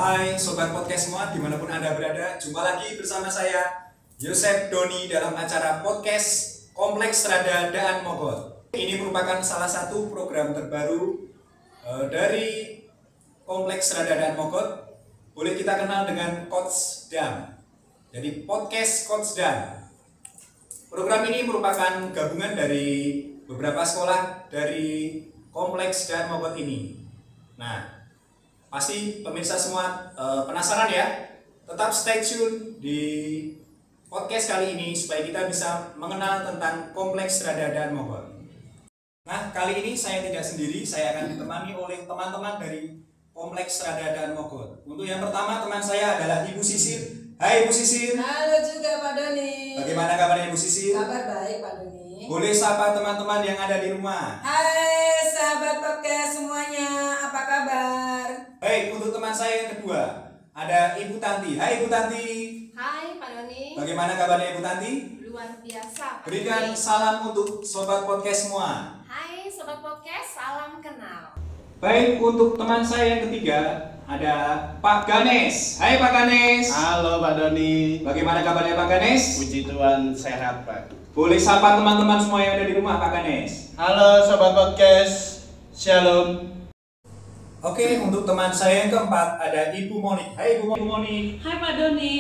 Hai Sobat Podcast semua, dimanapun Anda berada, jumpa lagi bersama saya Yosef Doni dalam acara podcast Kompleks Strada Daan Mogot. Ini merupakan salah satu program terbaru dari Kompleks Strada Daan Mogot. Boleh kita kenal dengan Coach Dan. Jadi podcast Coach Dan. Program ini merupakan gabungan dari beberapa sekolah dari Kompleks Daan Mogot ini. Nah, pasti pemirsa semua penasaran ya? Tetap stay tune di podcast kali ini supaya kita bisa mengenal tentang Kompleks Strada Daan Mogot. Nah, kali ini saya tidak sendiri, saya akan ditemani oleh teman-teman dari Kompleks Strada Daan Mogot. Untuk yang pertama, teman saya adalah Ibu Sisir. Hai Ibu Sisir. Halo juga Pak Doni. Bagaimana kabarnya Ibu Sisir? Kabar baik Pak Doni. Boleh sapa teman-teman yang ada di rumah. Hai sahabat podcast semuanya, apa kabar? Baik, untuk teman saya yang kedua ada Ibu Tanti. Hai Ibu Tanti. Hai Pak Doni. Bagaimana kabarnya Ibu Tanti? Luar biasa Pak Berikan Doni. salam untuk Sobat Podcast semua. Hai Sobat Podcast, salam kenal. Baik, untuk teman saya yang ketiga ada Pak Ganes. Hai Pak Ganes. Halo Pak Doni. Bagaimana kabarnya Pak Ganes? Puji Tuhan sehat Pak. Boleh sapa teman-teman semua yang ada di rumah Pak Ganes. Halo Sobat Podcast. Shalom. Oke, untuk teman saya yang keempat ada Ibu Monik. Hai Ibu Monik. Hai Pak Doni,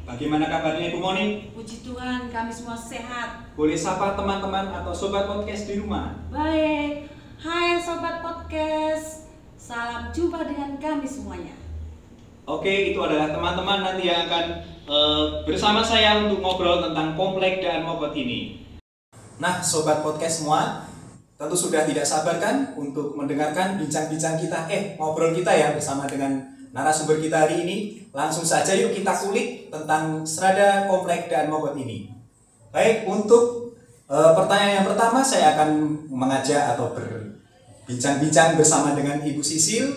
Bagaimana kabarnya Ibu Monik? puji Tuhan kami semua sehat. Boleh sapa teman-teman atau Sobat Podcast di rumah. Baik, hai Sobat Podcast, salam jumpa dengan kami semuanya. Oke, itu adalah teman-teman nanti yang akan bersama saya untuk ngobrol tentang Kompleks Daan Mogot ini. Nah, Sobat Podcast semua, tentu sudah tidak sabar kan untuk mendengarkan bincang-bincang kita, ngobrol kita ya bersama dengan narasumber kita hari ini. Langsung saja yuk kita kulik tentang Strada Kompleks Daan Mogot ini. Baik, untuk pertanyaan yang pertama saya akan mengajak atau berbincang-bincang bersama dengan Ibu Sisil.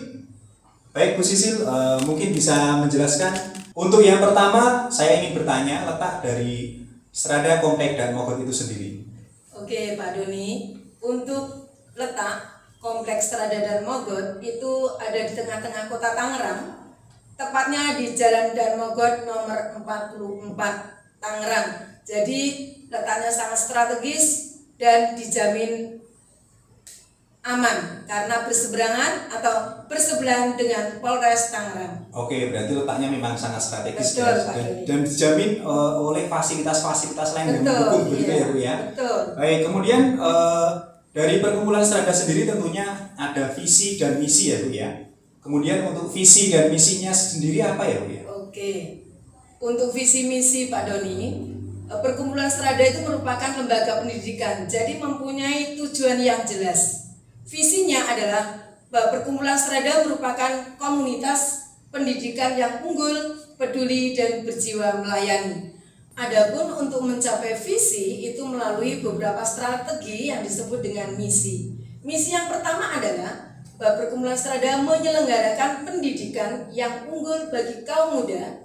Baik Bu Sisil, mungkin bisa menjelaskan. Untuk yang pertama, saya ingin bertanya letak dari Strada Kompleks Daan Mogot itu sendiri. Oke Pak Doni, untuk letak Kompleks Strada Daan Mogot itu ada di tengah-tengah kota Tangerang, tepatnya di Jalan Daan Mogot nomor 44 Tangerang. Jadi letaknya sangat strategis dan dijamin aman karena berseberangan atau bersebelahan dengan Polres Tangerang. Oke, berarti letaknya memang sangat strategis. Betul, ya, Pak Doni. dan dijamin oleh fasilitas-fasilitas lain yang mendukung begitu ya Bu ya. Betul. Baik, kemudian dari perkumpulan Strada sendiri tentunya ada visi dan misi ya Bu ya. Kemudian untuk visi dan misinya sendiri apa ya Bu ya? Oke, untuk visi misi Pak Doni, perkumpulan Strada itu merupakan lembaga pendidikan, jadi mempunyai tujuan yang jelas. Visinya adalah bahwa perkumpulan Strada merupakan komunitas pendidikan yang unggul, peduli, dan berjiwa melayani. Adapun untuk mencapai visi itu melalui beberapa strategi yang disebut dengan misi. Misi yang pertama adalah bahwa perkumpulan Strada menyelenggarakan pendidikan yang unggul bagi kaum muda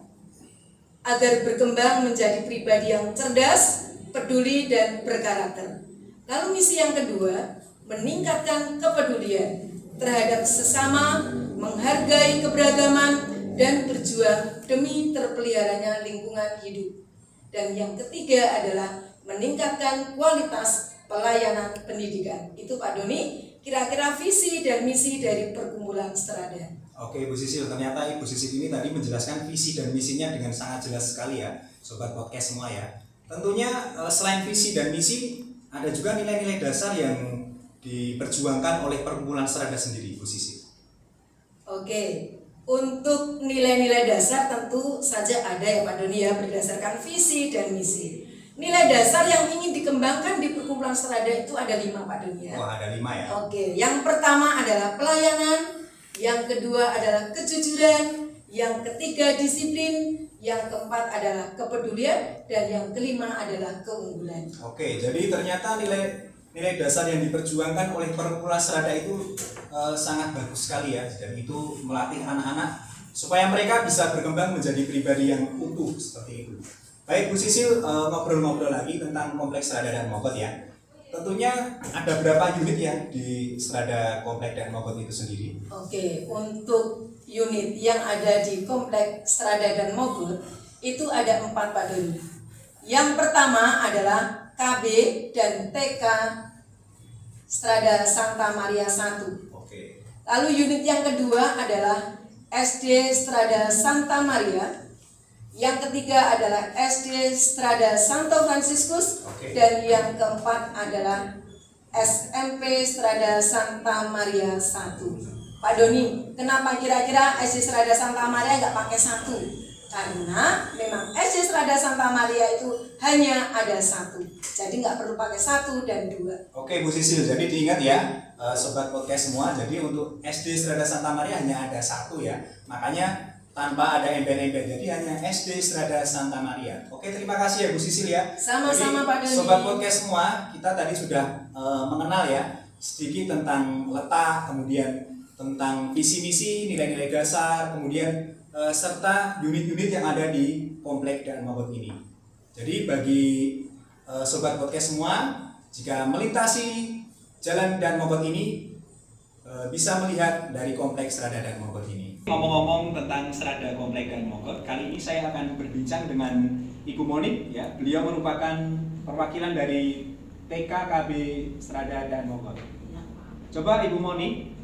agar berkembang menjadi pribadi yang cerdas, peduli, dan berkarakter. Lalu misi yang kedua, meningkatkan kepedulian terhadap sesama, menghargai keberagaman, dan berjuang demi terpeliharanya lingkungan hidup. Dan yang ketiga adalah meningkatkan kualitas pelayanan pendidikan. Itu Pak Doni, kira-kira visi dan misi dari perkumpulan Strada. Oke Bu Sisil, ternyata Ibu Sisil ini tadi menjelaskan visi dan misinya dengan sangat jelas sekali ya, Sobat Podcast semua ya. Tentunya selain visi dan misi, ada juga nilai-nilai dasar yang diperjuangkan oleh perkumpulan Strada sendiri, Bu Sisil. Oke, untuk nilai-nilai dasar tentu saja ada ya Pak Doni ya, berdasarkan visi dan misi. Nilai dasar yang ingin dikembangkan di perkumpulan Strada itu ada 5 Pak Doni ya. Wah, ada 5 ya. Oke, yang pertama adalah pelayanan, yang kedua adalah kejujuran, yang ketiga disiplin, yang keempat adalah kepedulian, dan yang kelima adalah keunggulan. Oke, jadi ternyata nilai dasar yang diperjuangkan oleh perkumpulan Strada itu sangat bagus sekali ya, dan itu melatih anak-anak supaya mereka bisa berkembang menjadi pribadi yang utuh seperti itu. Baik Bu Sisil, ngobrol-ngobrol lagi tentang Kompleks Strada Daan Mogot ya. Tentunya ada berapa unit ya di Strada Kompleks Daan Mogot itu sendiri? Oke, untuk unit yang ada di Kompleks Strada dan Mogot itu ada 4 Pak Doni. Yang pertama adalah KB dan TK Strada Santa Maria 1. Oke. Lalu unit yang kedua adalah SD Strada Santa Maria. Yang ketiga adalah SD Strada Santo Fransiskus. Oke. Dan yang keempat adalah SMP Strada Santa Maria 1. Pak Doni, kenapa kira-kira SD Strada Santa Maria nggak pakai 1? Karena memang SD Strada Santa Maria itu hanya ada 1, jadi nggak perlu pakai 1 dan 2. Oke Bu Sisil, jadi diingat ya Sobat Podcast semua, jadi untuk SD Strada Santa Maria hanya ada 1 ya, makanya tanpa ada embel-embel, jadi hanya SD Strada Santa Maria. Oke, terima kasih ya Bu Sisil ya. Sama-sama Pak Doni. Sobat Podcast semua, kita tadi sudah mengenal ya sedikit tentang letak, kemudian tentang visi misi, nilai-nilai dasar, kemudian serta unit-unit yang ada di Komplek Daan Mogot ini. Jadi bagi Sobat Podcast semua, jika melintasi Jalan Daan Mogot ini bisa melihat dari Kompleks Strada Daan Mogot ini. Ngomong-ngomong tentang Strada Komplek Daan Mogot, kali ini saya akan berbincang dengan Ibu Monik ya. Beliau merupakan perwakilan dari TKKB Strada Daan Mogot. Coba Ibu Monik,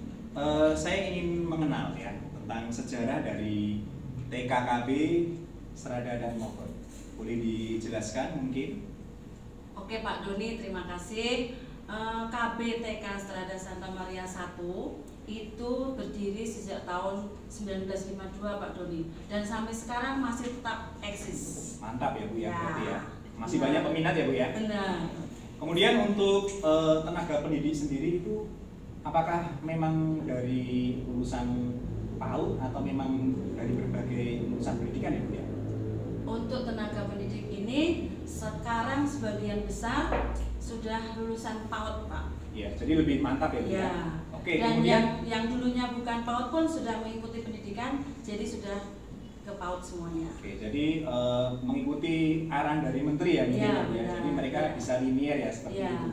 saya ingin mengenal ya tentang sejarah dari TKKB Strada Daan Mogot. Boleh dijelaskan mungkin? Oke Pak Doni, terima kasih. KB TK Strada Santa Maria 1 itu berdiri sejak tahun 1952 Pak Doni, dan sampai sekarang masih tetap eksis. Mantap ya Bu ya, Ya. berarti ya. Masih banyak peminat ya Bu ya. Benar. Kemudian untuk tenaga pendidik sendiri itu apakah memang dari lulusan PAUD atau memang dari berbagai lulusan pendidikan ya Bu ya? Untuk tenaga pendidik ini sekarang sebagian besar sudah lulusan PAUD Pak. Iya, jadi lebih mantap ya Bu ya. Ya. Oke, Dan kemudian yang dulunya bukan PAUD pun sudah mengikuti pendidikan, jadi sudah ke PAUD semuanya. Oke, jadi mengikuti arahan dari menteri ya mungkin Iya, ya, Bu ya. benar. Jadi mereka Iya. bisa linear ya seperti Iya. itu.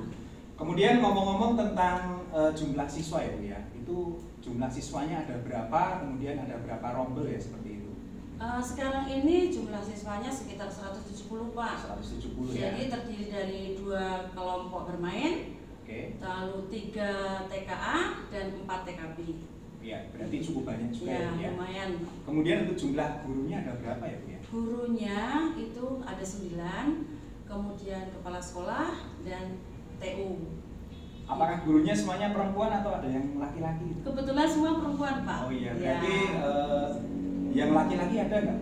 Kemudian ngomong-ngomong tentang jumlah siswa ya Bu ya. Itu jumlah siswanya ada berapa, kemudian ada berapa rombel ya seperti itu. Sekarang ini jumlah siswanya sekitar 170 Pak. 170 ya. Jadi terdiri dari 2 kelompok bermain, Oke. lalu 3 TKA dan 4 TKB. Ya, berarti cukup banyak juga Ya, ya Bu ya. lumayan. Kemudian untuk jumlah gurunya ada berapa ya Bu ya? Gurunya itu ada 9, kemudian kepala sekolah dan TU. Apakah gurunya semuanya perempuan atau ada yang laki-laki? Kebetulan semua perempuan Pak. Oh iya, Ya. berarti yang laki-laki ada nggak?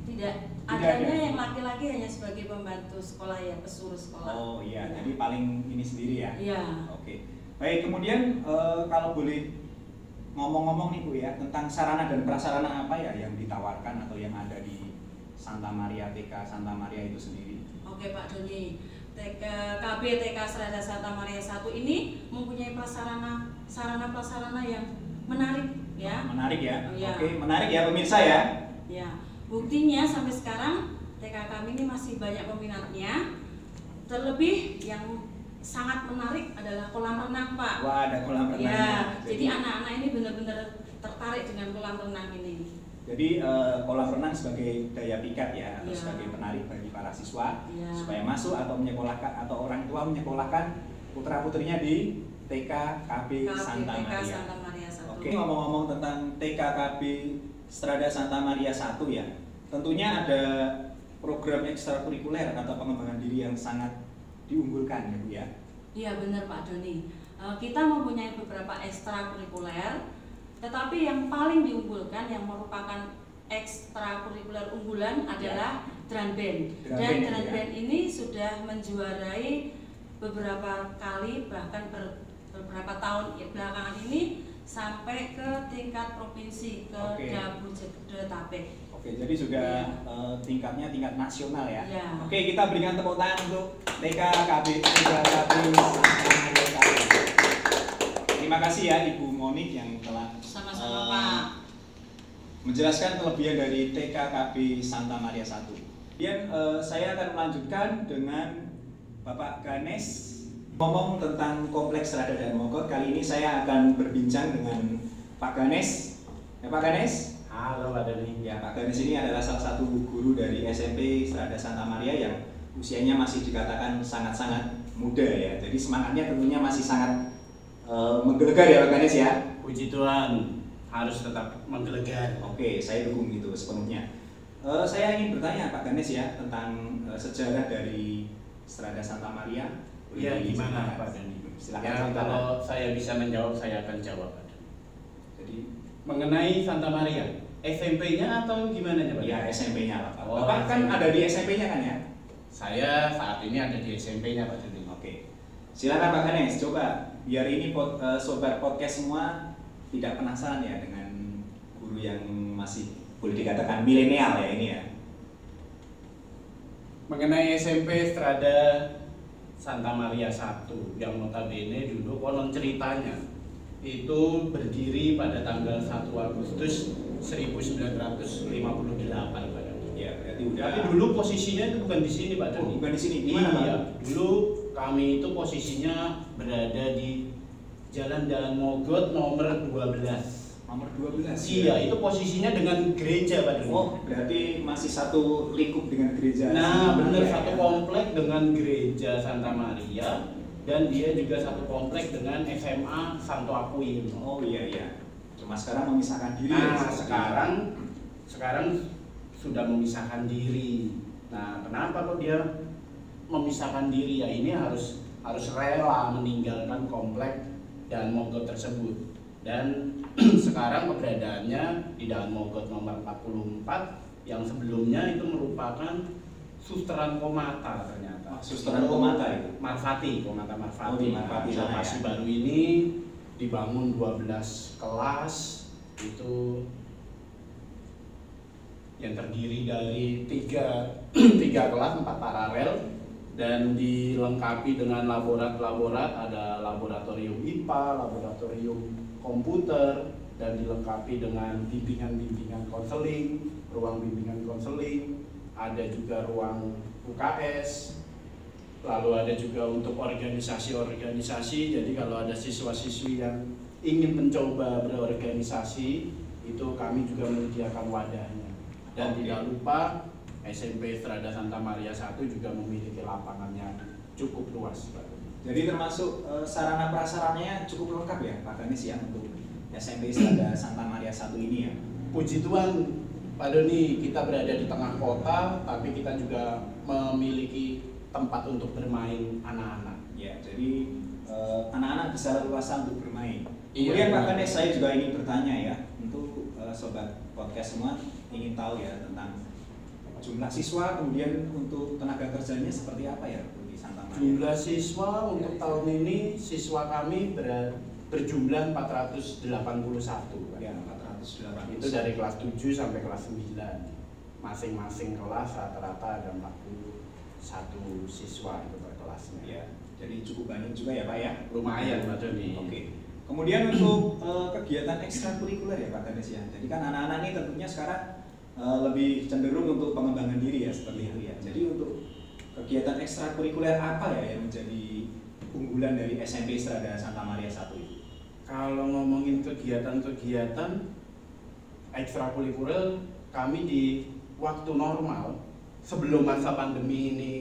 Tidak. Tidak Adanya ada. yang laki-laki hanya sebagai pembantu sekolah ya, pesuruh sekolah. Oh iya, Ya. jadi paling ini sendiri ya? Iya. Oke. Baik, kemudian kalau boleh ngomong-ngomong nih Bu ya, tentang sarana dan prasarana apa ya yang ditawarkan atau yang ada di Santa Maria TK Santa Maria itu sendiri? Oke Pak Doni, KB TK Strada Santa Maria 1 ini mempunyai sarana prasarana yang menarik ya. Menarik ya? Oh, iya. Oke, menarik ya pemirsa ya? Ya, buktinya sampai sekarang TK kami ini masih banyak peminatnya. Terlebih yang sangat menarik adalah kolam renang Pak. Wah, ada kolam renang. Ya, jadi anak-anak ini benar-benar tertarik dengan kolam renang ini. Jadi kolam renang sebagai daya pikat ya, atau Iya. sebagai penarik bagi para siswa Iya. supaya masuk atau menyekolahkan atau orang tua menyekolahkan putra-putrinya di TKKB Santa TK Maria. Santa Maria 1. Oke, ngomong-ngomong tentang TKKB Strada Santa Maria 1 ya, tentunya ada program ekstrakurikuler atau pengembangan diri yang sangat diunggulkan ya Bu ya. Iya benar Pak Doni. Kita mempunyai beberapa ekstrakurikuler, tetapi yang paling diunggulkan yang merupakan ekstrakurikuler unggulan adalah drum band. Drum Dan band, drum ya. band ini sudah menjuarai beberapa kali, bahkan beberapa tahun belakangan ini sampai ke tingkat provinsi, ke Oke. Jabodetabek. Oke, jadi juga tingkatnya tingkat nasional ya. Ya. Oke, kita berikan tepuk tangan untuk TKKB Santa Maria 1. Terima kasih ya Ibu Monik yang telah Sama-sama Pak. menjelaskan kelebihan dari TKKB Santa Maria 1. Kemudian saya akan melanjutkan dengan Bapak Ganes. Ngomong tentang Kompleks Strada Daan Mogot, kali ini saya akan berbincang dengan Pak Ganes Ya Pak Ganes? Halo Pak Doni. Ya Pak Ganes ini adalah salah satu guru dari SMP Strada Santa Maria yang usianya masih dikatakan sangat-sangat muda ya. Jadi semangatnya tentunya masih sangat menggelegar ya Pak Ganes ya. Puji Tuhan, harus tetap menggelegar. Oke, saya dukung itu sepenuhnya. Saya ingin bertanya Pak Ganes ya tentang sejarah dari Strada Santa Maria. Iya, gimana Pak Doni? Silakan Ya, ceritakan. kalau saya bisa menjawab, saya akan jawab Pak Doni. Jadi Mengenai Santa Maria, SMP-nya atau gimana ya Pak? ya SMP-nya lah Pak. Oh, Bapak kan SMP. ada di SMP-nya kan ya? Saya saat ini ada di SMP-nya Pak Doni. Oke. Silakan Pak Ganes, coba biar ini sobat podcast semua tidak penasaran ya dengan guru yang masih boleh dikatakan milenial ya ini ya. Mengenai SMP Strada Santa Maria 1 yang notabene dulu konon ceritanya itu berdiri pada tanggal 1 Agustus 1958 Pak Doni. Ya, berarti udah. Tapi dulu posisinya itu bukan di sini Pak Doni. Oh, bukan di sini. Di mana, Pak? Iya, dulu kami itu posisinya berada di Jalan Mogot nomor 12. Nomor 12. Iya, itu posisinya dengan gereja Pak Doni. Oh, berarti masih satu lingkup dengan gereja. Nah, benar, Ya, satu ya. komplek dengan gereja Santa Maria dan dia juga satu komplek dengan SMA Santo Aquino. Oh iya iya. Cuma sekarang memisahkan diri. Nah, ya, sekarang sudah memisahkan diri. Nah, kenapa kok dia memisahkan diri ya? Ini harus rela meninggalkan komplek dan Mogot tersebut. Dan sekarang keberadaannya di Daan Mogot nomor 44 yang sebelumnya itu merupakan Susteran Komata ternyata. Susteran Komata itu. Marfati, Komata Oh, Marfati. di Marfati sana Lokasi ya. baru ini dibangun 12 kelas itu yang terdiri dari tiga kelas 4 paralel dan dilengkapi dengan laborat ada laboratorium IPA, laboratorium komputer dan dilengkapi dengan bimbingan konseling, ruang bimbingan konseling, ada juga ruang UKS, lalu ada juga untuk organisasi-organisasi. Jadi kalau ada siswa-siswi yang ingin mencoba berorganisasi, itu kami juga menyediakan wadahnya. Dan Oke. tidak lupa SMP Strada Santa Maria 1 juga memiliki lapangan yang cukup luas, Pak. Jadi termasuk sarana prasarannya cukup lengkap ya Pak Ganes ya untuk SMP Strada Santa Maria 1 ini ya. Puji Tuhan, Pak Doni, kita berada di tengah kota, tapi kita juga memiliki tempat untuk bermain anak-anak. Ya, jadi anak-anak bisa leluasa untuk bermain. Iya, Kemudian Pak benar. Ganes saya juga ingin bertanya ya untuk sobat podcast semua ingin tahu ya tentang jumlah siswa, kemudian untuk tenaga kerjanya seperti apa ya di Santa Maria? Jumlah siswa untuk tahun ini, siswa kami berjumlah 481. Pak. Ya, 480. Itu dari kelas 7 sampai kelas 9. Masing-masing kelas rata-rata ada 41 siswa itu per kelasnya. Ya, jadi cukup banyak juga ya Pak ya. Lumayan Pak Doni. Oke. Kemudian untuk kegiatan ekstrakurikuler ya Pak Ganes ya. Jadi kan anak-anak ini tentunya sekarang lebih cenderung untuk pengembangan diri ya seperti itu ya. Jadi untuk kegiatan ekstrakurikuler apa ya yang menjadi unggulan dari SMP Strada Santa Maria 1 itu? Kalau ngomongin kegiatan-kegiatan ekstrakurikuler, kami di waktu normal sebelum masa pandemi ini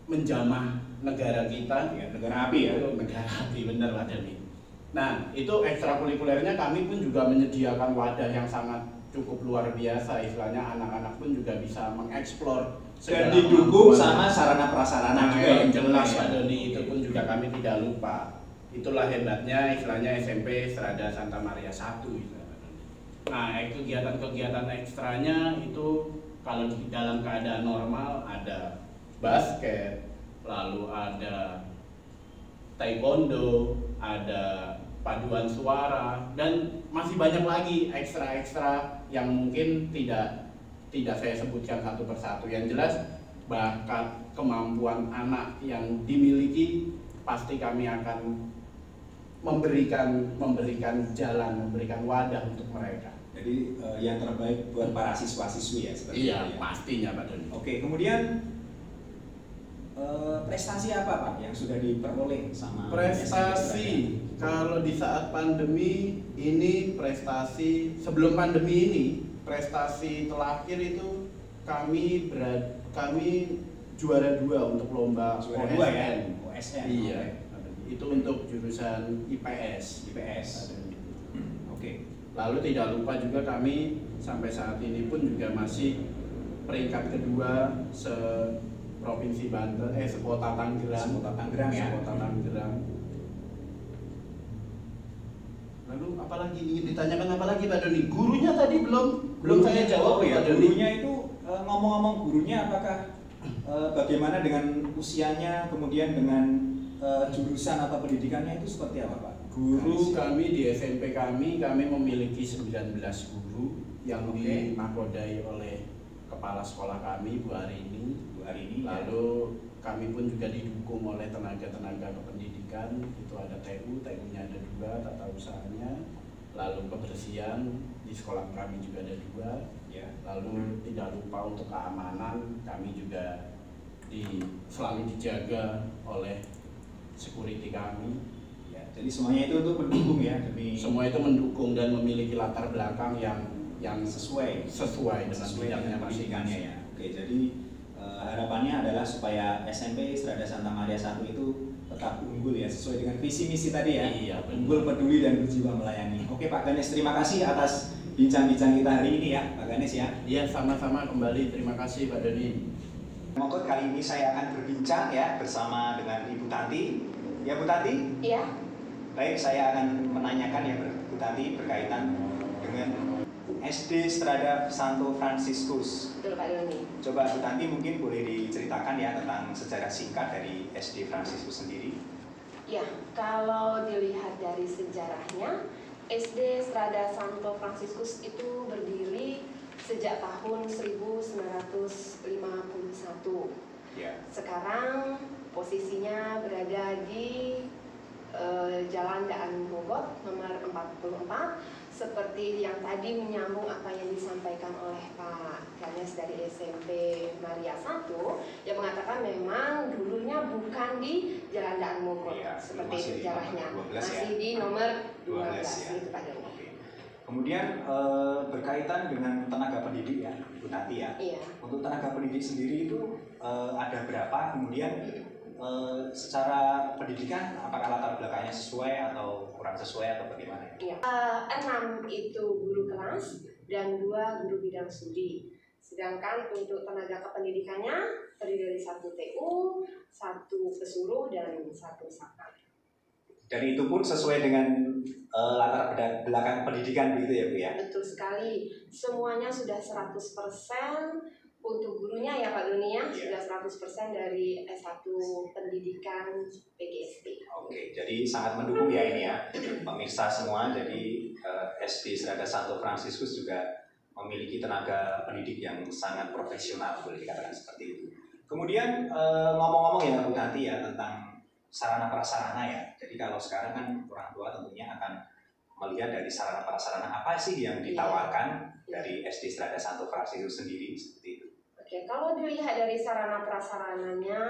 menjamah negara kita, Ya, negara api ya. negara api benar Pak Dani. Nah, itu ekstrakurikulernya kami pun juga menyediakan wadah yang sangat cukup luar biasa, istilahnya anak-anak pun juga bisa mengeksplor Dan segala didukung kemampuan. sama sarana prasarana Nah, juga yang yang jelas ya. Pak Doni, itu pun juga kami tidak lupa. Itulah hebatnya istilahnya SMP Strada Santa Maria 1 gitu, Pak Doni. Nah, kegiatan-kegiatan ekstranya itu kalau di dalam keadaan normal ada basket, lalu ada taekwondo, ada paduan suara, dan masih banyak lagi ekstra-ekstra yang mungkin tidak saya sebutkan satu persatu. Yang jelas bakat kemampuan anak yang dimiliki pasti kami akan memberikan jalan, memberikan wadah untuk mereka. Jadi yang terbaik buat para siswa-siswi ya seperti itu Iya, ya. pastinya Pak Doni. Oke, kemudian prestasi apa Pak yang sudah diperoleh sama Prestasi kalau di saat pandemi ini, prestasi sebelum pandemi ini, prestasi terakhir itu kami juara 2 untuk lomba juara OSN. 2 ya? OSN. Iya. Itu untuk jurusan IPS. Oke. Lalu tidak lupa juga kami sampai saat ini pun juga masih peringkat kedua Provinsi Banten, sekota Tangerang. Sekota Tangerang ya. Sekota Tangerang. Lalu apalagi ingin ditanyakan apa lagi Pak Doni? Gurunya tadi belum saya jawab ya. Pak Doni. Gurunya itu ngomong-ngomong gurunya apakah bagaimana dengan usianya, kemudian dengan jurusan atau pendidikannya itu seperti apa Pak? Guru kami di SMP kami memiliki 19 guru yang Oke. dimahkodai oleh kepala sekolah kami Bu Arini. ya. Lalu kami pun juga didukung oleh tenaga-tenaga kependidikan. Itu ada TU-nya ada 2, tata usahanya. Lalu kebersihan di sekolah kami juga ada 2. Ya. Lalu tidak lupa untuk keamanan, kami juga selalu dijaga oleh security kami. Ya, jadi semuanya itu untuk mendukung ya demi Semua itu mendukung dan memiliki latar belakang yang sesuai dengan bidangnya pendidikannya ya. Oke, jadi harapannya adalah supaya SMP Strada Santa Maria 1 itu tetap unggul ya, sesuai dengan visi misi tadi ya. Iya, benar. Unggul, peduli dan berjiwa melayani. Oke Pak Ganes, terima kasih atas bincang-bincang kita hari ini ya, Pak Ganes ya. Iya, sama-sama kembali. Terima kasih Pak Doni. Monggo kali ini saya akan berbincang ya bersama dengan Ibu Tanti. Ya Bu Tanti? Iya. Baik, saya akan menanyakan ya Bu Tanti berkaitan dengan SD Strada Santo Fransiskus. Betul Pak Doni. Coba Bu Tanti mungkin boleh diceritakan ya tentang sejarah singkat dari SD Fransiskus sendiri. Ya, kalau dilihat dari sejarahnya, SD Strada Santo Fransiskus itu berdiri sejak tahun 1951. Ya. Sekarang posisinya berada di Jalan Daan Mogot nomor 44. Seperti yang tadi menyambung apa yang disampaikan oleh Pak Ganes dari SMP Maria 1 yang mengatakan memang dulunya bukan di Jalan Daan Mogot, Iya, seperti masih itu di sejarahnya, nomor 12 masih ya. di nomor 12 12 ya. gitu Pak Doni. Oke. Kemudian berkaitan dengan tenaga pendidik ya, Bu Tanti ya. Iya. Untuk tenaga pendidik sendiri itu ada berapa? Kemudian secara pendidikan apakah latar belakangnya sesuai atau kurang sesuai atau bagaimana? Iya. 6 itu guru kelas dan 2 guru bidang studi. Sedangkan untuk tenaga kependidikannya terdiri dari 1 TU, 1 pesuruh dan 1 satpam. Dan itu pun sesuai dengan latar belakang pendidikan begitu ya Bu ya? Betul sekali. Semuanya sudah 100% untuk gurunya ya Pak Doni ya, Iya. sudah 100% dari S1 pendidikan PGSD. Oke, jadi sangat mendukung ya ini ya, pemirsa semua. Jadi SD Strada Santo Fransiskus juga memiliki tenaga pendidik yang sangat profesional, boleh dikatakan seperti itu. Kemudian ngomong-ngomong ya Bu Tanti ya tentang sarana prasarana ya. Jadi kalau sekarang kan orang tua tentunya akan melihat dari sarana prasarana apa sih yang ditawarkan dari SD Strada Santo Fransiskus sendiri seperti itu. Oke, kalau dilihat dari sarana prasarananya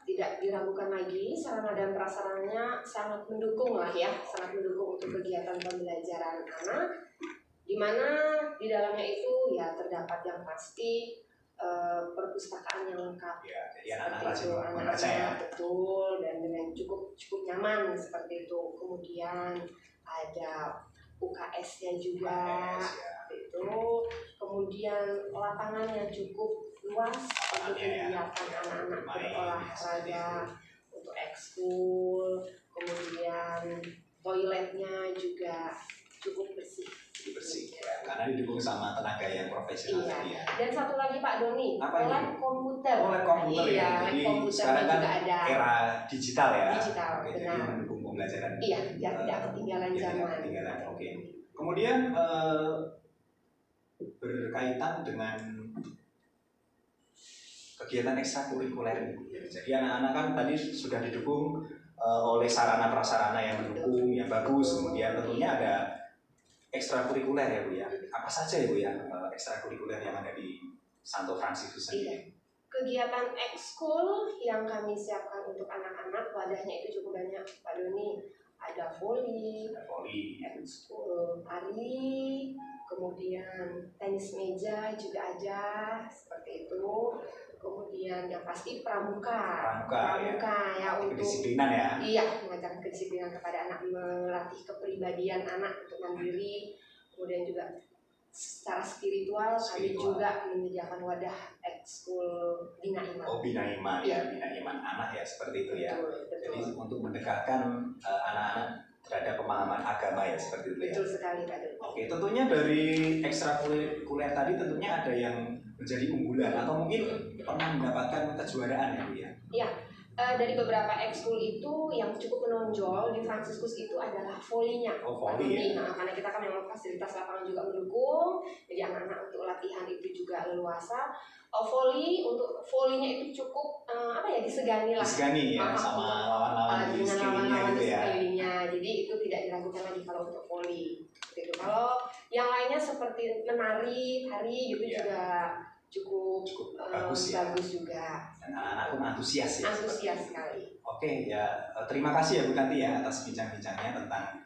tidak diragukan lagi, sarana dan prasarananya sangat mendukung lah ya, sangat mendukung untuk kegiatan pembelajaran anak, di mana di dalamnya itu ya terdapat yang pasti perpustakaan yang lengkap. Ya, jadi anak-anak rajin membaca ya. Anak-anak betul dan dengan cukup nyaman seperti itu. Kemudian ada UKS-nya juga. UKS, ya. Itu kemudian lapangannya cukup luas untuk kegiatan anak-anak berolahraga, untuk ekskul, kemudian toiletnya juga cukup bersih ya, karena didukung sama tenaga yang profesional tadi ya. Dan satu lagi Pak Doni, Apa itu? lab komputer. Lab komputer Iya, ya. lab Jadi komputer sekarang kan juga ada. era digital ya. Digital, Oke, jadi benar. mendukung pembelajaran. Iya, biar tidak ketinggalan biar tidak zaman. ketinggalan. Oke. Kemudian berkaitan dengan kegiatan ekstrakurikuler. Jadi anak-anak kan tadi sudah didukung oleh sarana prasarana yang mendukung, yang bagus. Kemudian tentunya ada ekstrakurikuler ya Bu ya. Apa saja ya Bu ya ekstrakurikuler yang ada di Santo Fransiskus sendiri? Kegiatan ekskul yang kami siapkan untuk anak-anak, wadahnya itu cukup banyak Pak Doni. Ada voli, ekskul tari, kemudian tenis meja juga ada, seperti itu. Kemudian yang pasti pramuka ya untuk kedisiplinan ya. Iya, mengajarkan kedisiplinan kepada anak, melatih kepribadian anak untuk mandiri. Kemudian juga secara spiritual kami juga menyediakan wadah ekskul Bina Iman. Oh, Bina Iman ya, Bina Iman anak ya, seperti itu ya. Betul. Jadi untuk mendekatkan anak-anak terhadap pemahaman agama ya, seperti itu ya. Betul sekali Pak Doni. Oke, tentunya dari ekstrakurikuler tadi tentunya ada yang menjadi unggulan atau mungkin pernah mendapatkan kejuaraan ya Bu ya. Iya, dari beberapa ekskul itu yang cukup menonjol di Fransiskus itu adalah volinya. Oh, voli ya. Nah, karena kita kan memang fasilitas lapangan juga mendukung, jadi anak-anak untuk latihan itu juga leluasa. Untuk volinya itu cukup disegani lah. Disegani ya sama lawan-lawan di dengan sekelilingnya lawan-lawan gitu di ya. sekelilingnya. Jadi itu tidak diragukan lagi kalau untuk voli. Gitu. Kalau yang lainnya seperti menari, tari gitu juga cukup bagus ya. Bagus juga. Dan anak-anak pun antusias ya. Antusias sekali. Oke ya, terima kasih ya Bu Tanti ya atas bincang-bincangnya tentang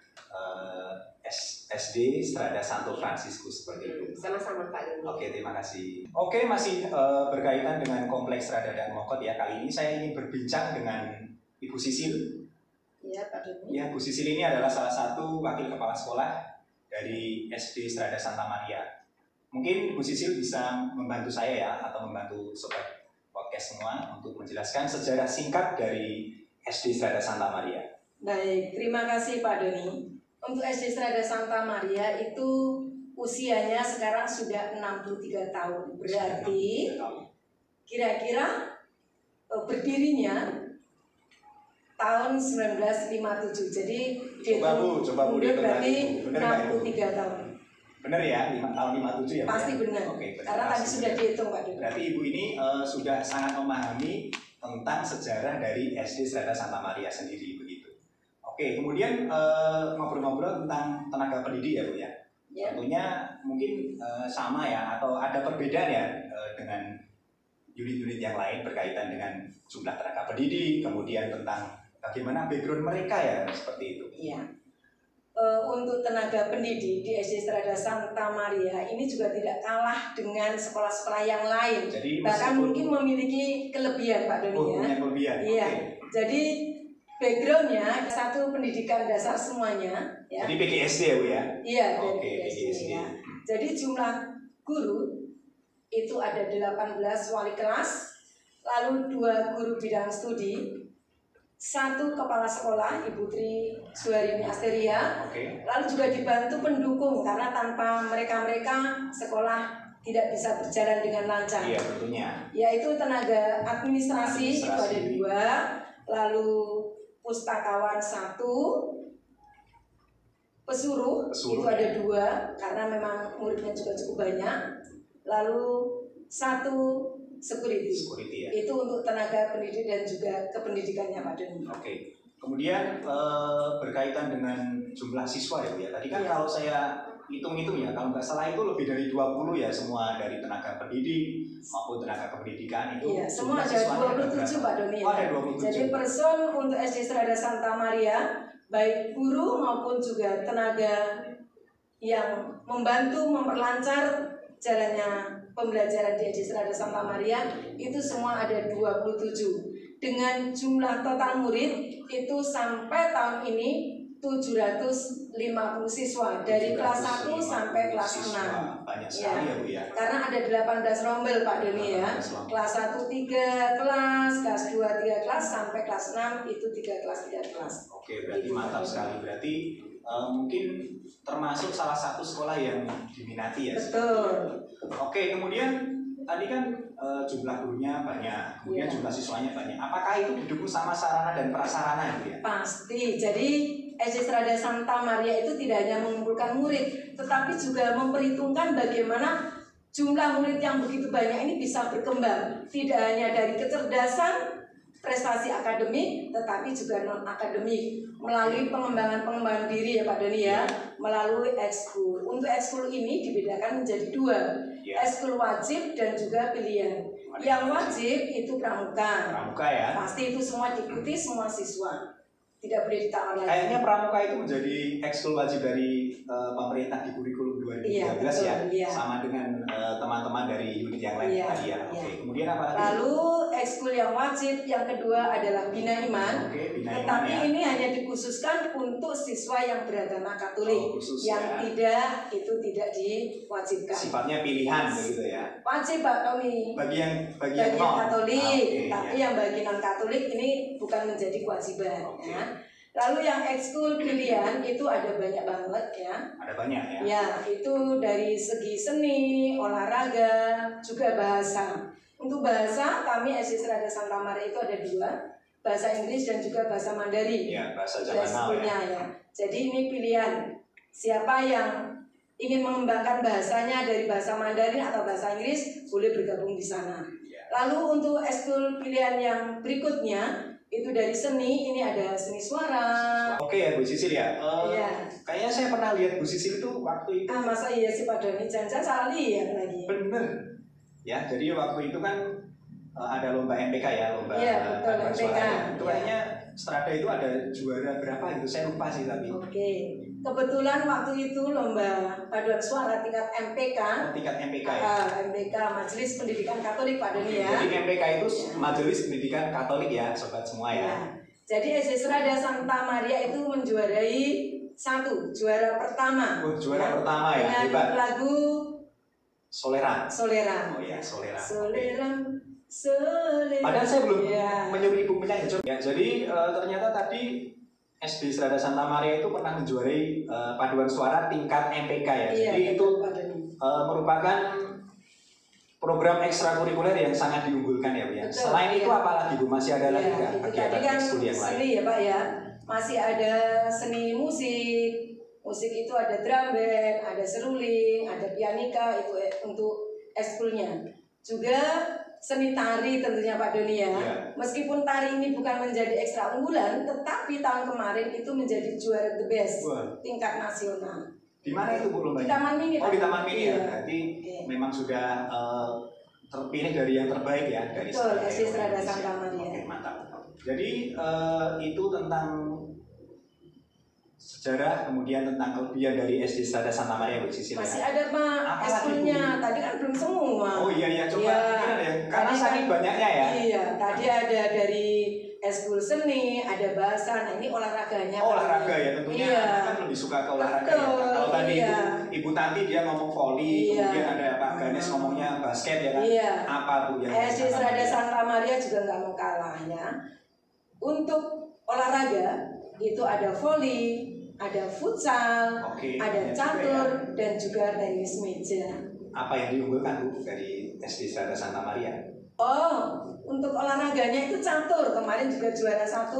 SD Strada Santo Fransiskus seperti itu. Sama-sama Pak Doni. Oke, terima kasih. Oke, masih berkaitan dengan Kompleks Strada Daan Mogot ya. Kali ini saya ingin berbincang dengan Ibu Sisil. Iya Pak Doni. Ya, Bu Sisil ini adalah salah satu wakil kepala sekolah dari SD Strada Santa Maria. Mungkin Bu Sisil bisa membantu saya ya, atau membantu sobat podcast semua untuk menjelaskan sejarah singkat dari SD Strada Santa Maria. Baik, terima kasih Pak Doni. Untuk SD Strada Santa Maria itu usianya sekarang sudah 63 tahun. Berarti kira-kira berdirinya tahun 1957. Jadi coba Bu berarti benar 63 tahun. Benar ya, tahun 57 ya? Pasti ya? benar. Oke, benar. Karena tadi sudah dihitung Pak Doni. Berarti Ibu ini sudah sangat memahami tentang sejarah dari SD Strada Santa Maria sendiri begitu. Oke, kemudian ngobrol-ngobrol tentang tenaga pendidik ya Bu ya. Ya. Tentunya mungkin sama ya atau ada perbedaan ya dengan unit-unit yang lain berkaitan dengan jumlah tenaga pendidik, kemudian tentang bagaimana background mereka ya seperti itu. Iya. Untuk tenaga pendidik di SD Strada Santa Maria ini juga tidak kalah dengan sekolah-sekolah yang lain. Jadi bahkan mungkin memiliki kelebihan Pak Doni ya. Punya kelebihan. Iya. Okay. Jadi backgroundnya satu pendidikan dasar semuanya. Ya. Jadi PGSD ya Bu ya? Iya. Oke, PGSD. Ya. Jadi jumlah guru itu ada 18 wali kelas, lalu 2 guru bidang studi, 1 kepala sekolah Ibu Tri Suharini Asteria, lalu juga dibantu pendukung karena tanpa mereka sekolah tidak bisa berjalan dengan lancar. Iya tentunya. Yaitu tenaga administrasi itu ada 2, lalu pustakawan 1, pesuruh itu ada 2 karena memang muridnya juga cukup banyak, lalu 1 security ya. Itu untuk tenaga pendidik dan juga kependidikannya Pak Doni. Oke. Kemudian berkaitan dengan jumlah siswa ya Bu ya. Tadi kan kalau saya hitung-hitung ya, kalau nggak salah itu lebih dari 20 ya semua dari tenaga pendidik maupun tenaga kependidikan itu. Iya, semua ada 27 Pak Doni. Oh, ada 27. Jadi person untuk SD Strada Santa Maria baik guru maupun juga tenaga yang membantu memperlancar jalannya pembelajaran di SD Strada Santa Maria itu semua ada 27. Dengan jumlah total murid itu sampai tahun ini 750 siswa dari kelas 1 sampai kelas 6. Banyak sekali ya Bu ya. Karena ada 18 rombel Pak Doni ya. Kelas 1 3 kelas, kelas 2 3 kelas sampai kelas 6 itu 3 kelas. Oke, berarti mantap sekali. Berarti mungkin termasuk salah satu sekolah yang diminati ya. Betul. Oke, kemudian tadi kan jumlah gurunya banyak, kemudian jumlah siswanya banyak. Apakah itu didukung sama sarana dan prasarana ya? Pasti. Jadi SD Strada Santa Maria itu tidak hanya mengumpulkan murid, tetapi juga memperhitungkan bagaimana jumlah murid yang begitu banyak ini bisa berkembang. Tidak hanya dari kecerdasan, prestasi akademik tetapi juga non akademik melalui pengembangan diri ya Pak Doni ya, melalui ekskul. Untuk ekskul ini dibedakan menjadi 2, ekskul wajib dan juga pilihan. Yang wajib itu pramuka. Pramuka ya. Pasti itu semua diikuti semua siswa. Tidak boleh ditawar lagi. Kayaknya pramuka itu menjadi ekskul wajib dari pemerintah di kurikulum 2013 ya. Sama dengan teman-teman dari unit yang lain tadi ya. Oke. Kemudian apa lagi? Lalu ekskul yang wajib yang kedua adalah Bina Iman. Oke, Bina Iman tetapi ya. ini hanya dikhususkan untuk siswa yang beragama Katolik. Khusus, yang tidak itu tidak diwajibkan. Sifatnya pilihan begitu ya. Wajib Pak Tommy. Bagi yang Katolik, okay, tapi yang bagi non Katolik ini bukan menjadi kewajiban. Okay. Ya. Lalu yang ekskul pilihan itu ada banyak banget ya. Ada banyak ya. Ya, itu dari segi seni, olahraga, juga bahasa. Untuk bahasa kami SD Serada Santa Maria itu ada 2, bahasa Inggris dan juga bahasa Mandarin. Ya, bahasa zaman now ya. Jadi ini pilihan. Siapa yang ingin mengembangkan bahasanya dari bahasa Mandarin atau bahasa Inggris boleh bergabung di sana. Ya. Lalu untuk ekskul pilihan yang berikutnya itu dari seni, ini ada seni suara. Oke ya Bu Sisil ya. Iya. Kayaknya saya pernah lihat Bu Sisil itu waktu itu. Masa iya sih Pak Doni, jangan salah lihat lagi. Bener. Ya, jadi waktu itu kan ada lomba MPK ya, lomba paduan suara. Ya. Itu kayaknya Strada itu ada juara berapa gitu, saya lupa sih tapi. Oke. Kebetulan waktu itu lomba paduan suara tingkat MPK. Tingkat MPK ya. MPK Majelis Pendidikan Katolik Pak Doni ya. Jadi MPK itu Majelis Pendidikan Katolik ya, sobat semua ya. Jadi SD Serada Santa Maria itu menjuarai 1 juara pertama. Oh, juara pertama ya. Dengan Hebat. lagu Soleran. Soleran. Oh ya, Soleran. Soleran. Soleran. Padahal saya belum ya. menyuruh ibu menyanyi. Ya, jadi ternyata tadi SD Serada Santa Maria itu pernah menjuarai paduan suara tingkat MPK ya. Iya, Jadi itu merupakan program ekstrakurikuler yang sangat diunggulkan ya Bu ya. Betul, Selain iya. itu apa lagi Bu? Masih ada lagi nggak Itu tadi kegiatan kan ekskul yang lain? seni ya Pak ya. Masih ada seni musik. Musik itu ada drum band, ada seruling, ada pianika, itu untuk ekskulnya. Juga seni tari tentunya Pak Doni ya. Meskipun tari ini bukan menjadi ekstra unggulan, tetapi tahun kemarin itu menjadi juara the best tingkat nasional. Di mana itu Bu lombanya? Di Taman Mini. Oh di Taman Mini ya. Iya. Berarti memang sudah terpilih dari yang terbaik ya dari Betul, SD Serada Santa Maria. Oke, mantap. Jadi itu tentang sejarah, kemudian tentang kelebihan dari SD Serada Santa Maria Bu Sisil. Masih ada Pak ekskulnya, tadi kan belum semua. Oh iya coba gimana ya? Karena saking banyaknya ya. Iya, tadi ada dari ekskul seni, ada bahasa, nah ini olahraganya. Oh, olahraga ya, tentunya anak kan lebih suka ke olahraga. Betul, ya. Kalau tadi iya. Ibu Tanti dia ngomong voli, Iya. kemudian ada Pak Ganes ngomongnya basket ya kan. Iya. Apa Bu yang SD Serada Santa Maria juga nggak mau kalahnya. Untuk olahraga itu ada voli, ada futsal, Oke, ada ya catur, dan juga tenis meja. Apa yang diunggulkan Bu dari SD Serada Santa Maria? Oh, untuk olahraganya itu catur. Kemarin juga juara 1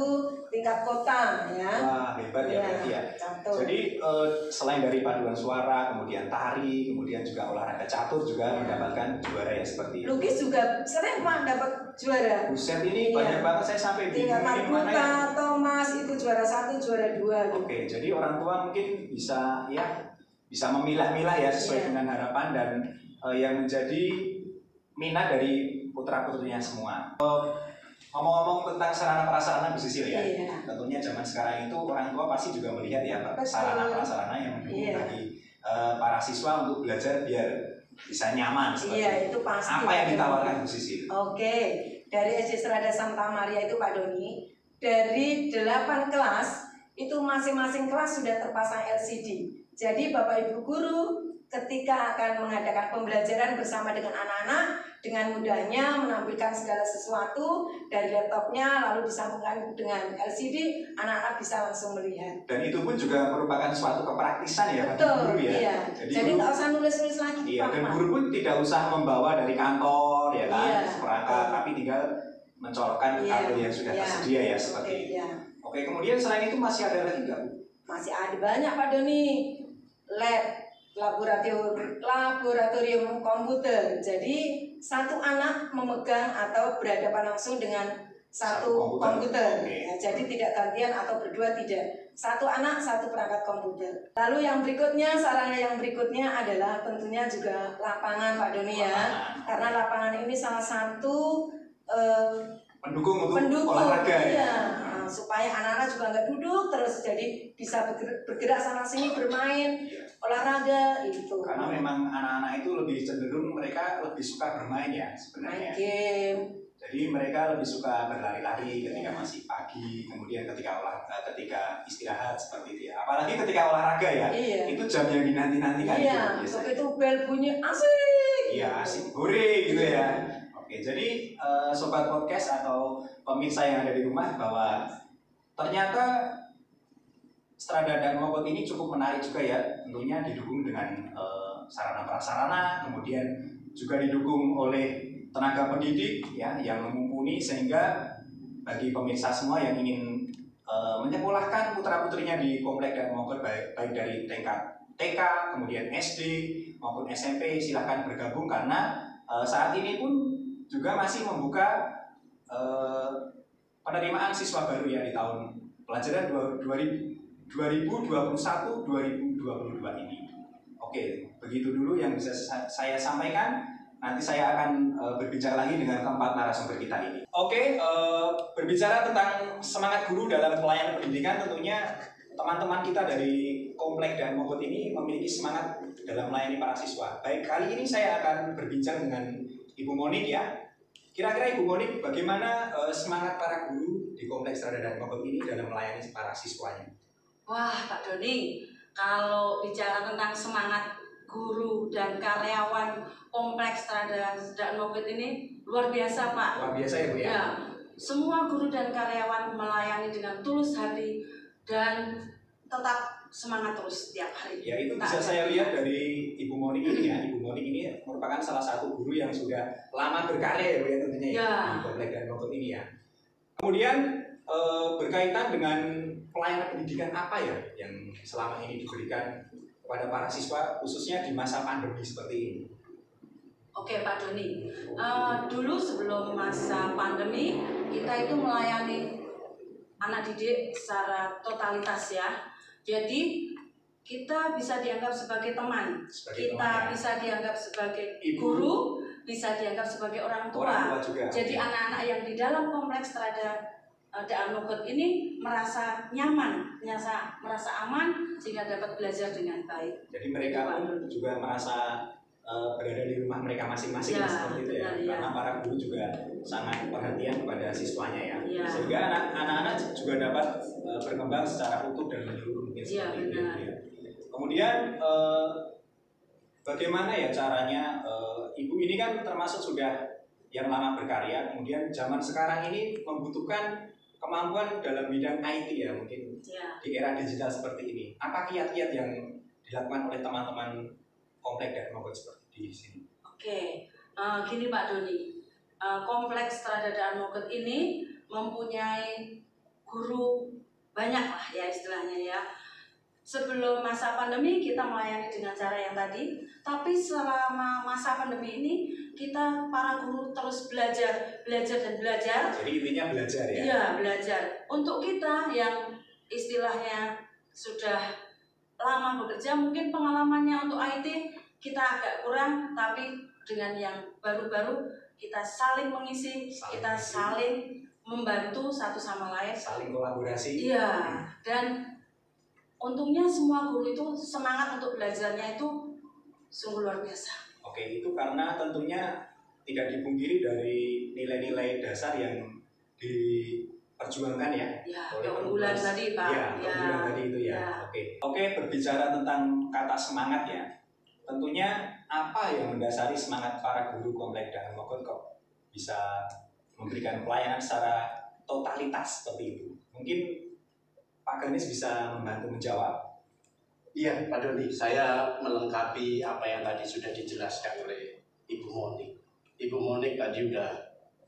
tingkat kota ya. Wah, hebat ya berarti ya. Catur. Jadi selain dari paduan suara, kemudian tari, kemudian juga olahraga catur juga mendapatkan juara ya seperti itu. Lukis juga sering Pak dapat juara. Buset ini banyak banget, saya sampai bingung Tingkat ini mana ya. Marbuka, Thomas itu juara 1, juara 2 gitu. Oke, jadi orang tua mungkin bisa memilah-milah ya sesuai dengan harapan dan yang menjadi minat dari putra-putrinya semua. Ngomong-ngomong tentang sarana prasarana Bu Sisil ya, tentunya zaman sekarang itu orang tua pasti juga melihat ya sarana prasarana yang mendukung bagi para siswa untuk belajar biar bisa nyaman seperti itu. Itu pasti. Apa yang ditawarkan Bu Sisil? Oke, dari SD Serada Santa Maria itu Pak Doni, dari 8 kelas itu masing-masing kelas sudah terpasang LCD. Jadi Bapak Ibu guru ketika akan mengadakan pembelajaran bersama dengan anak-anak, dengan mudahnya menampilkan segala sesuatu dari laptopnya lalu disambungkan dengan LCD, anak-anak bisa langsung melihat. Dan itu pun juga merupakan suatu kepraktisan ya bagi guru ya. Iya. Jadi nggak usah nulis-nulis lagi. Iya, dan guru pun tidak usah membawa dari kantor ya kan, perangkat, tapi tinggal mencolokkan kartu yang sudah tersedia ya seperti itu. Oke, kemudian selain itu masih ada lagi nggak Bu? Masih ada banyak Pak Doni. laboratorium komputer. Jadi satu anak memegang atau berhadapan langsung dengan satu komputer. Oke. Ya, jadi tidak gantian atau berdua, tidak. Satu anak, satu perangkat komputer. Lalu yang berikutnya, sarana yang berikutnya adalah tentunya juga lapangan Pak Doni ya. Karena lapangan ini salah satu pendukung untuk pendukung, olahraga ya. iya. Nah, supaya anak-anak juga nggak duduk terus, jadi bisa bergerak sana sini bermain olahraga itu. Karena memang anak-anak itu lebih cenderung mereka lebih suka bermain ya Main sebenarnya. game. Jadi mereka lebih suka berlari-lari ketika masih pagi, kemudian ketika istirahat seperti itu ya. Apalagi ketika olahraga ya, Iya. itu jam yang dinanti-nantikan Iya, itu biasanya. begitu bel bunyi asik. Iya, asik hore gitu ya. Oke, jadi sobat podcast atau pemirsa yang ada di rumah, bahwa ternyata Strada dan Mogot ini cukup menarik juga ya. Tentunya didukung dengan sarana prasarana, kemudian juga didukung oleh tenaga pendidik ya yang mumpuni, sehingga bagi pemirsa semua yang ingin menyekolahkan putra-putrinya di Komplek dan Mogot, baik dari tingkat TK, kemudian SD maupun SMP, silahkan bergabung, karena saat ini pun juga masih membuka penerimaan siswa baru ya di tahun pelajaran 2021-2022 ini. Oke, begitu dulu yang bisa saya sampaikan. Nanti saya akan berbicara lagi dengan keempat narasumber kita ini. Oke, berbicara tentang semangat guru dalam pelayanan pendidikan, tentunya teman-teman kita dari Komplek dan Mogot ini memiliki semangat dalam melayani para siswa. Baik, kali ini saya akan berbincang dengan Ibu Monik ya. Kira-kira Ibu Monik, bagaimana semangat para guru di Komplek Strada dan Mogot ini dalam melayani para siswanya? Wah, Pak Doni, kalau bicara tentang semangat guru dan karyawan Kompleks Strada dan Mogot ini luar biasa, Pak. Luar biasa ya Bu ya? Ya, semua guru dan karyawan melayani dengan tulus hati dan tetap semangat terus setiap hari. Ya, itu bisa saya lihat dari Ibu Monik ini ya. Ibu Monik ini merupakan salah satu guru yang sudah lama berkarya ya Bu ya, tentunya ya, di Komplek dan Mogot ini ya. Kemudian berkaitan dengan pelayanan pendidikan apa ya yang selama ini diberikan kepada para siswa, khususnya di masa pandemi seperti ini? Oke Pak Doni, dulu sebelum masa pandemi kita itu melayani anak didik secara totalitas ya. Jadi kita bisa dianggap sebagai teman, bisa dianggap sebagai guru, bisa dianggap sebagai orang tua. Juga. Jadi anak-anak yang di dalam Kompleks Strada dan Mogot ini merasa nyaman, merasa aman, sehingga dapat belajar dengan baik. Jadi mereka pun juga merasa berada di rumah mereka masing-masing ya, seperti itu ya. Karena para guru juga sangat perhatian kepada siswanya ya. Sehingga anak-anak juga dapat berkembang secara utuh dan menyeluruh mungkin seperti itu ya. Kemudian bagaimana ya caranya, Ibu ini kan termasuk sudah yang lama berkarya, kemudian zaman sekarang ini membutuhkan kemampuan dalam bidang IT ya, mungkin di era digital seperti ini. Apa kiat-kiat yang dilakukan oleh teman-teman Komplek dan Mogot seperti di sini? Oke, gini Pak Doni, Kompleks Strada dan Mogot ini mempunyai guru banyak lah ya istilahnya ya. Sebelum masa pandemi kita melayani dengan cara yang tadi, tapi selama masa pandemi ini kita para guru terus belajar dan belajar. Jadi intinya belajar ya? Iya, belajar. Untuk kita yang istilahnya sudah lama bekerja, mungkin pengalamannya untuk IT kita agak kurang, tapi dengan yang baru-baru kita saling mengisi, kita saling membantu satu sama lain, saling kolaborasi. Iya, dan untungnya semua guru itu semangat untuk belajarnya itu sungguh luar biasa. Oke, itu karena tentunya tidak dipungkiri dari nilai-nilai dasar yang diperjuangkan ya. Ya, keunggulan tadi Pak. Ya, keunggulan tadi itu ya. Oke, berbicara tentang kata semangat ya. Tentunya apa yang mendasari semangat para guru Komplek dan Mogot kok bisa memberikan pelayanan secara totalitas seperti itu? Mungkin Pak Ganis bisa membantu menjawab. Iya, Pak Doni, saya melengkapi apa yang tadi sudah dijelaskan oleh Ibu Monik. Ibu Monik tadi udah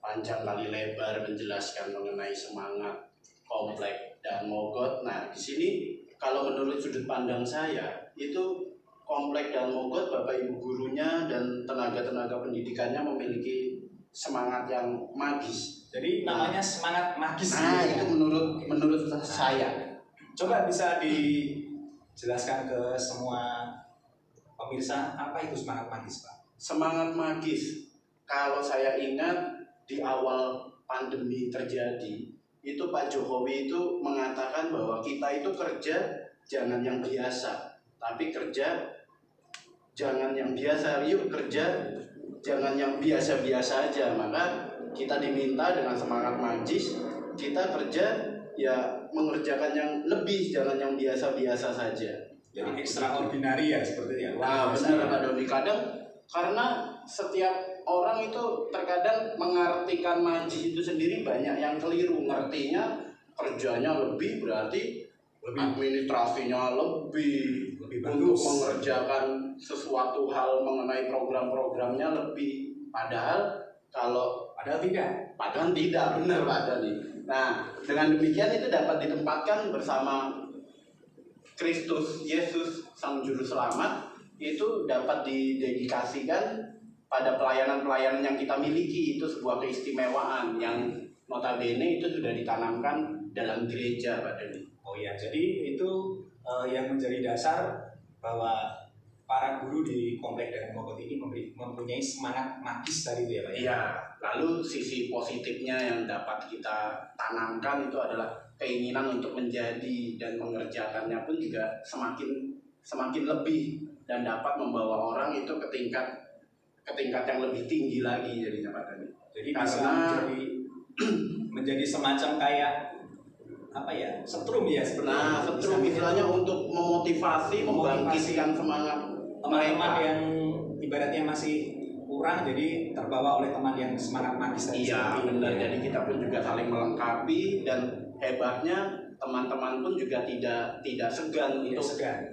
panjang kali lebar menjelaskan mengenai semangat Komplek dan Mogot. Nah, di sini kalau menurut sudut pandang saya, itu Komplek dan Mogot, Bapak Ibu gurunya dan tenaga-tenaga pendidikannya memiliki semangat yang magis. Jadi namanya semangat magis. Nah, gitu ya? itu menurut saya. Coba bisa dijelaskan ke semua pemirsa apa itu semangat magis, Pak? Semangat magis, kalau saya ingat di awal pandemi terjadi, itu Pak Jokowi itu mengatakan bahwa kita itu kerja jangan yang biasa, tapi kerja jangan yang biasa, yuk kerja jangan yang biasa-biasa aja. Maka kita diminta dengan semangat magis, kita kerja ya mengerjakan yang lebih, jangan yang biasa-biasa saja. Jadi extraordinary ya seperti itu ya. Nah, benar Pak Doni. Kadang karena setiap orang itu terkadang mengartikan magis itu sendiri banyak yang keliru. Ngertinya kerjanya lebih berarti administrasinya lebih untuk bagus. mengerjakan sesuatu hal mengenai program-programnya lebih. Padahal tidak. Padahal tidak, benar Pak Doni. Nah, dengan demikian itu dapat ditempatkan bersama Kristus Yesus Sang Juru Selamat, itu dapat didedikasikan pada pelayanan-pelayanan yang kita miliki. Itu sebuah keistimewaan yang notabene itu sudah ditanamkan dalam gereja, Pak Doni. Oh iya, jadi itu yang menjadi dasar bahwa para guru di Komplek Daan Mogot ini mempunyai semangat magis tadi itu ya Pak? Iya, lalu sisi positifnya yang dapat kita tanamkan itu adalah keinginan untuk menjadi dan mengerjakannya pun juga semakin lebih dan dapat membawa orang itu ke tingkat yang lebih tinggi lagi jadinya Pak Dani. Jadi bisa menjadi semacam kayak apa ya, setrum ya sebenarnya. Nah, setrum istilahnya untuk memotivasi, membangkitkan semangat teman-teman yang ibaratnya masih kurang, jadi terbawa oleh teman yang semangat magis tadi. Iya benar, jadi kita pun juga saling melengkapi dan hebatnya teman-teman pun juga tidak segan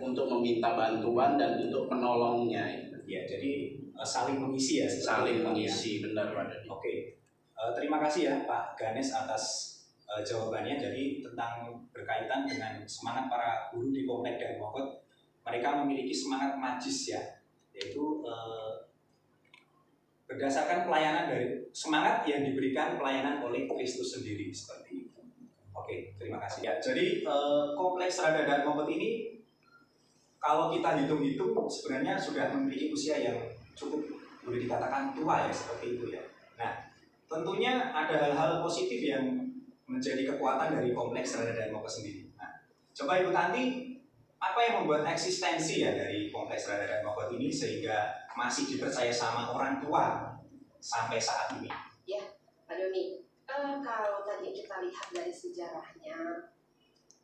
untuk meminta bantuan dan untuk menolongnya. Ya, jadi saling mengisi ya. Saling mengisi, benar Pak Dani. Oke, terima kasih ya Pak Ganes atas jawabannya. Jadi tentang berkaitan dengan semangat para guru di Komplek Daan Mogot, mereka memiliki semangat magis ya, yaitu berdasarkan pelayanan dari semangat yang diberikan pelayanan oleh Kristus sendiri seperti itu. Oke, terima kasih ya. Jadi Kompleks Strada Daan Mogot ini kalau kita hitung-hitung sebenarnya sudah memiliki usia yang cukup boleh dikatakan tua ya seperti itu ya. Nah, tentunya ada hal-hal positif yang menjadi kekuatan dari Kompleks Strada Daan Mogot sendiri. Nah, coba Ibu Tanti, apa yang membuat eksistensi ya dari Kompleks Strada Daan Mogot ini sehingga masih dipercaya sama orang tua sampai saat ini? Ya, Pak Doni, kalau tadi kita lihat dari sejarahnya,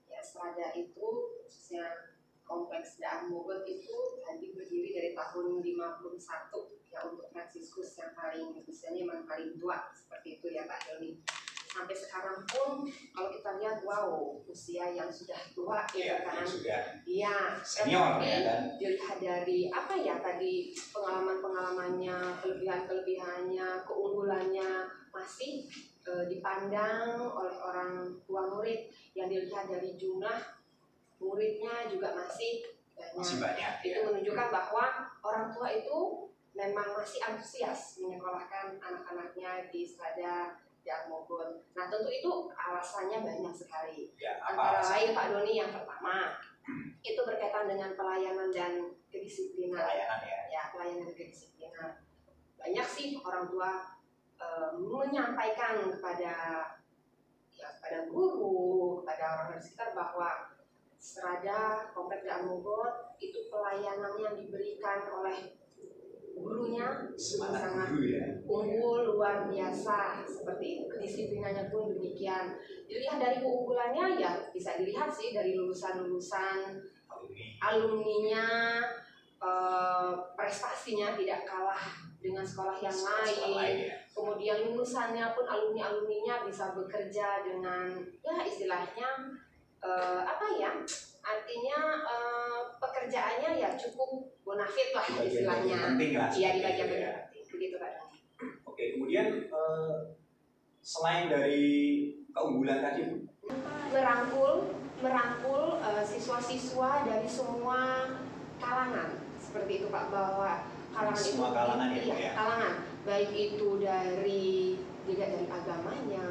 ya Strada itu khususnya Kompleks Daan Mogot itu tadi berdiri dari tahun 51 ya, untuk Fransiskus yang usianya memang paling tua seperti itu ya Pak Doni. Sampai sekarang pun kalau kita lihat, wow, usia yang sudah tua ya, kan, iya, senior ya kan. Dilihat dari apa ya tadi, pengalamannya, kelebihannya, keunggulannya masih dipandang oleh orang tua murid. Yang dilihat dari jumlah muridnya juga masih banyak. Itu menunjukkan bahwa orang tua itu memang masih antusias menyekolahkan anak-anaknya di Strada Daan Mogot. Nah, tentu itu alasannya banyak sekali. Ya, antara lain Pak Doni, yang pertama itu berkaitan dengan pelayanan dan kedisiplinan. Pelayanan dan kedisiplinan. Banyak sih orang tua menyampaikan kepada guru, kepada orang di sekitar bahwa Strada Komplek Daan Mogot itu pelayanan yang diberikan oleh gurunya sangat unggul, luar biasa seperti itu. Kedisiplinannya pun demikian. Dilihat dari keunggulannya ya bisa dilihat sih dari lulusan-lulusan alumninya, prestasinya tidak kalah dengan sekolah yang lain. Kemudian lulusannya pun alumninya bisa bekerja dengan ya istilahnya artinya pekerjaannya ya cukup bonafit lah istilahnya. Iya, di bagian penting. Begitu Pak. Oke, kemudian selain dari keunggulan tadi, merangkul siswa-siswa dari semua kalangan seperti itu Pak, bahwa kalangan Semua itu kalangan ya, iya, Bu, ya? kalangan, baik itu dilihat dari agamanya,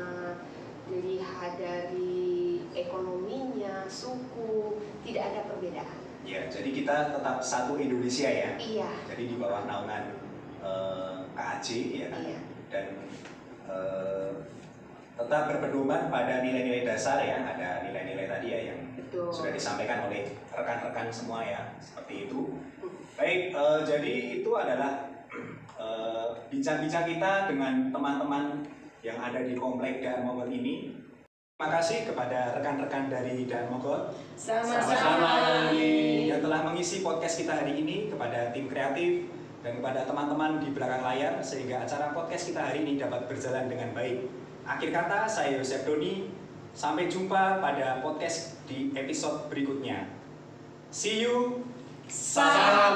dilihat dari ekonominya, suku, tidak ada perbedaan. Ya, jadi kita tetap satu Indonesia ya. Iya. Jadi di bawah naungan KAJ ya kan? Iya. Dan tetap berpedoman pada nilai-nilai dasar ya, ada nilai-nilai tadi ya yang Betul. sudah disampaikan oleh rekan-rekan semua ya, seperti itu. Baik, jadi itu adalah bincang-bincang kita dengan teman-teman yang ada di Komplek Daan Mogot ini. Terima kasih kepada rekan-rekan dari Daan Mogot Sama-sama. yang telah mengisi podcast kita hari ini, kepada tim kreatif dan kepada teman-teman di belakang layar, sehingga acara podcast kita hari ini dapat berjalan dengan baik. Akhir kata, saya Yosef Doni. Sampai jumpa pada podcast di episode berikutnya. See you. Salam